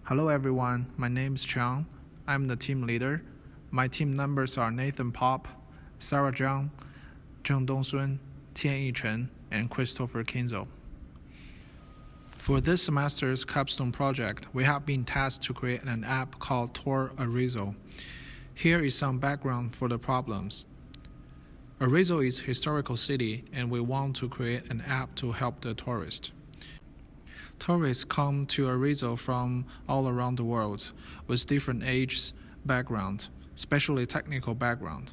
Hello everyone, my name is Chang. I'm the team leader. My team members are Nathan Pop, Sarah Zhang, Zheng Dongsun, Tian Yichen, and Christopher Kinzo. For this semester's capstone project, we have been tasked to create an app called Tour Arezzo. Here is some background for the problems. Arezzo is a historical city, and we want to create an app to help the tourists. Tourists come to Arezzo from all around the world with different ages, background, especially technical background.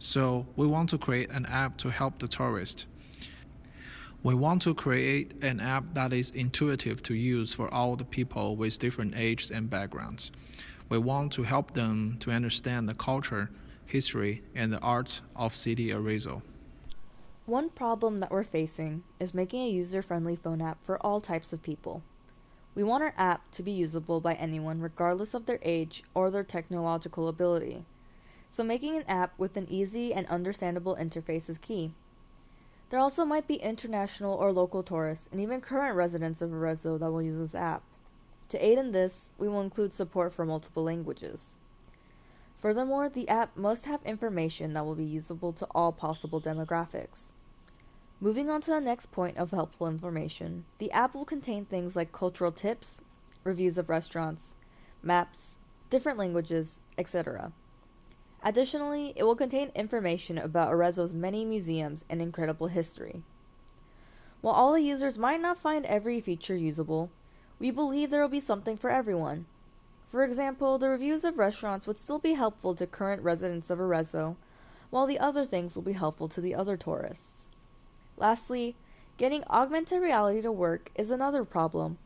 So we want to create an app to help the tourist. We want to create an app that is intuitive to use for all the people with different ages and backgrounds. We want to help them to understand the culture, history, and the art of city Arezzo. One problem that we're facing is making a user-friendly phone app for all types of people. We want our app to be usable by anyone regardless of their age or their technological ability. So making an app with an easy and understandable interface is key. There also might be international or local tourists and even current residents of Arezzo that will use this app. To aid in this, we will include support for multiple languages. Furthermore, the app must have information that will be usable to all possible demographics. Moving on to the next point of helpful information, the app will contain things like cultural tips, reviews of restaurants, maps, different languages, etc. Additionally, it will contain information about Arezzo's many museums and incredible history. While all the users might not find every feature usable, we believe there will be something for everyone. For example, the reviews of restaurants would still be helpful to current residents of Arezzo, while the other things will be helpful to the other tourists. Lastly, getting augmented reality to work is another problem.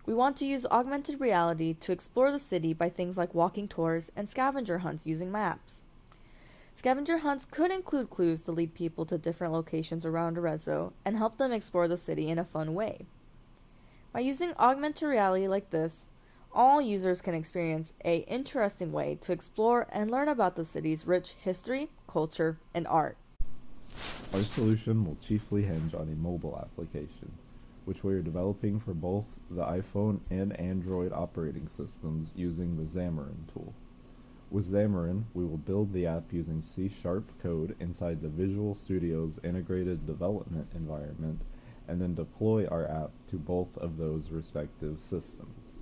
We want to use augmented reality to explore the city by things like walking tours and scavenger hunts using maps. Scavenger hunts could include clues to lead people to different locations around Arezzo and help them explore the city in a fun way. By using augmented reality like this, all users can experience an interesting way to explore and learn about the city's rich history, culture, and art. Our solution will chiefly hinge on a mobile application, which we are developing for both the iPhone and Android operating systems using the Xamarin tool. With Xamarin, we will build the app using C# code inside the Visual Studio's integrated development environment, and then deploy our app to both of those respective systems.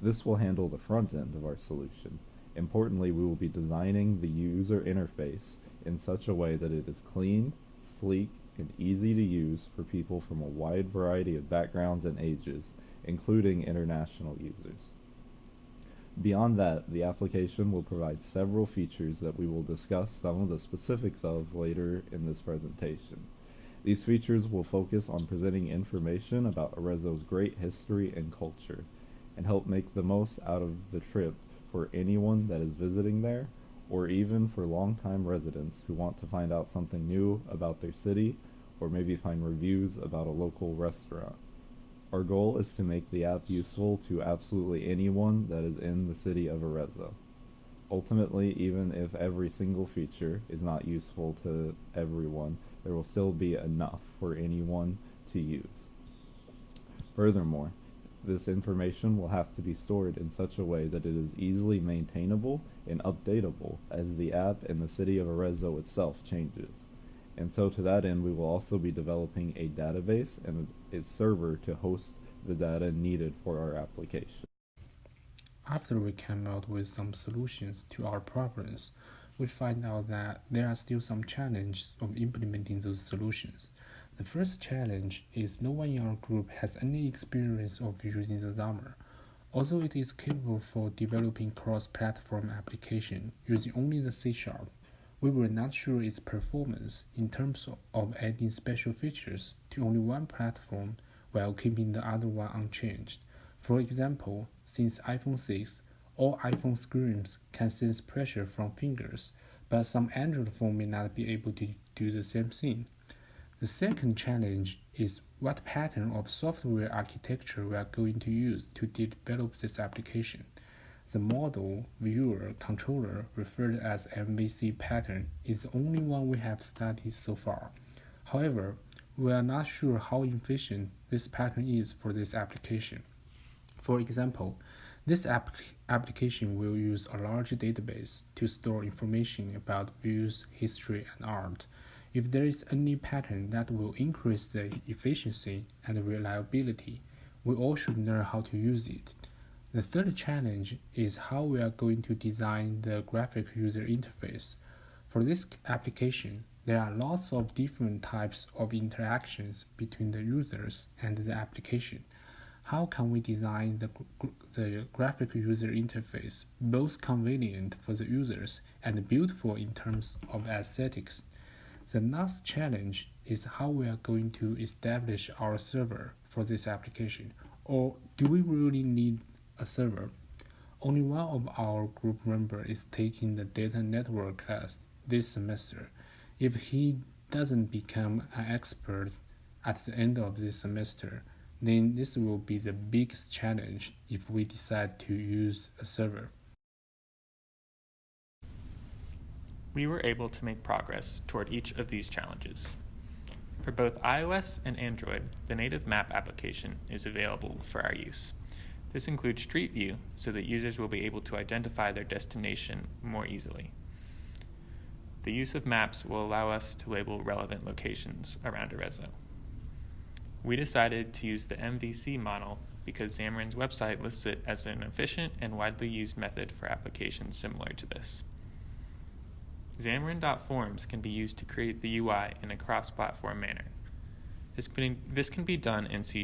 This will handle the front end of our solution. Importantly, we will be designing the user interface in such a way that it is clean, sleek, and easy to use for people from a wide variety of backgrounds and ages, including international users. Beyond that, the application will provide several features that we will discuss some of the specifics of later in this presentation. These features will focus on presenting information about Arezzo's great history and culture, and help make the most out of the trip for anyone that is visiting there, or even for longtime residents who want to find out something new about their city, or maybe find reviews about a local restaurant. Our goal is to make the app useful to absolutely anyone that is in the city of Arezzo. Ultimately, even if every single feature is not useful to everyone, there will still be enough for anyone to use. Furthermore, this information will have to be stored in such a way that it is easily maintainable and updatable as the app and the city of Arezzo itself changes. And so to that end, we will also be developing a database and a server to host the data needed for our application. After we came out with some solutions to our problems, we find out that there are still some challenges of implementing those solutions. The first challenge is no one in our group has any experience of using the Xamarin. Although it is capable for developing cross-platform application using only the C#, we were not sure its performance in terms of adding special features to only one platform while keeping the other one unchanged. For example, since iPhone 6, all iPhone screens can sense pressure from fingers, but some Android phone may not be able to do the same thing. The second challenge is what pattern of software architecture we are going to use to develop this application. The model, viewer, controller, referred as MVC pattern, is the only one we have studied so far. However, we are not sure how efficient this pattern is for this application. For example, This application will use a large database to store information about views, history, and art. If there is any pattern that will increase the efficiency and reliability, we all should learn how to use it. The third challenge is how we are going to design the graphic user interface. For this application, there are lots of different types of interactions between the users and the application. How can we design the graphic user interface both convenient for the users and beautiful in terms of aesthetics? The last challenge is how we are going to establish our server for this application, or do we really need a server? Only one of our group members is taking the data network class this semester. If he doesn't become an expert at the end of this semester, then this will be the biggest challenge if we decide to use a server. We were able to make progress toward each of these challenges. For both iOS and Android, the native map application is available for our use. This includes Street View so that users will be able to identify their destination more easily. The use of maps will allow us to label relevant locations around Arezzo. We decided to use the MVC model because Xamarin's website lists it as an efficient and widely used method for applications similar to this. Xamarin.Forms can be used to create the UI in a cross-platform manner. This can be done in C#.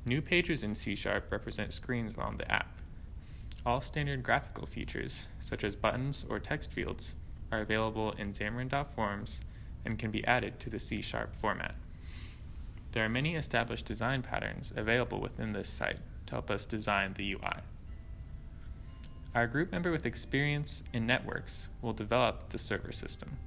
New pages in C# represent screens on the app. All standard graphical features, such as buttons or text fields, are available in Xamarin.Forms and can be added to the C# format. There are many established design patterns available within this site to help us design the UI. Our group member with experience in networks will develop the server system.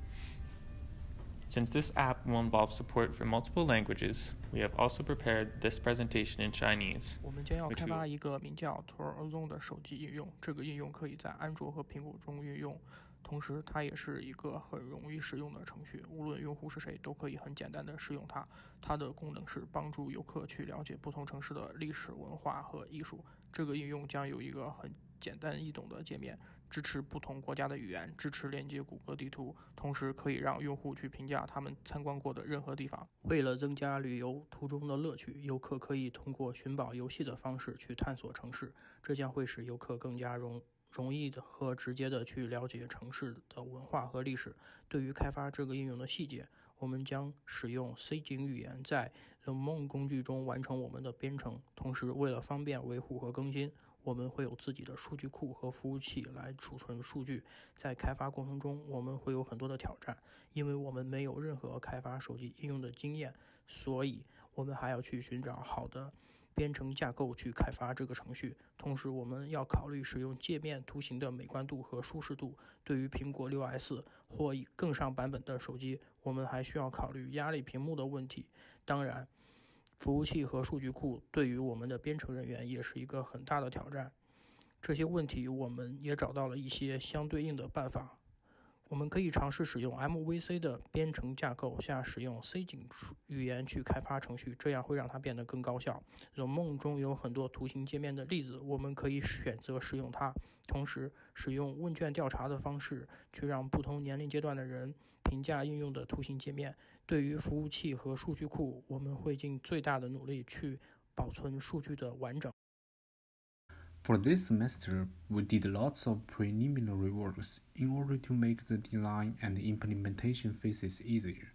Since this app will involve support for multiple languages, we have also prepared this presentation in Chinese. 我们将要开发一个名叫 Torazon 的手机应用，这个应用可以在安卓和苹果中运用。同时，它也是一个很容易使用的程序，无论用户是谁，都可以很简单的使用它。它的功能是帮助游客去了解不同城市的历史文化和艺术。这个应用将有一个很简单易懂的界面，支持不同国家的语言，支持连接谷歌地图，同时可以让用户去评价他们参观过的任何地方。为了增加旅游途中的乐趣，游客可以通过寻宝游戏的方式去探索城市，这将会使游客更加容易的和直接的去了解城市的文化和历史。对于开发这个应用的细节，我们将使用 C 景语言在 Lemon 工具中完成我们的编程。同时，为了方便维护和更新，我们会有自己的数据库和服务器来储存数据。在开发过程中，我们会有很多的挑战，因为我们没有任何开发手机应用的经验，所以我们还要去寻找好的编程架构去开发这个程序。同时，我们要考虑使用界面图形的美观度和舒适度。对于苹果 6S 或更上版本的手机，我们还需要考虑压力屏幕的问题。当然，服务器和数据库对于我们的编程人员也是一个很大的挑战。这些问题我们也找到了一些相对应的办法。我们可以尝试使用 MVC 的编程架构下使用 C 景语言去开发程序，这样会让它变得更高效。Lemon 中有很多图形界面的例子，我们可以选择使用它。同时，使用问卷调查的方式去让不同年龄阶段的人评价应用的图形界面。对于服务器和数据库，我们会尽最大的努力去保存数据的完整。For this semester, we did lots of preliminary works in order to make the design and the implementation phases easier.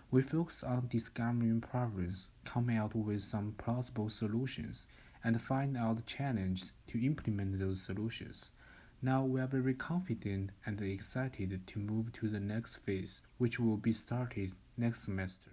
We focused on discovering problems, coming out with some plausible solutions, and find out challenges to implement those solutions. Now we are very confident and excited to move to the next phase, which will be started next semester.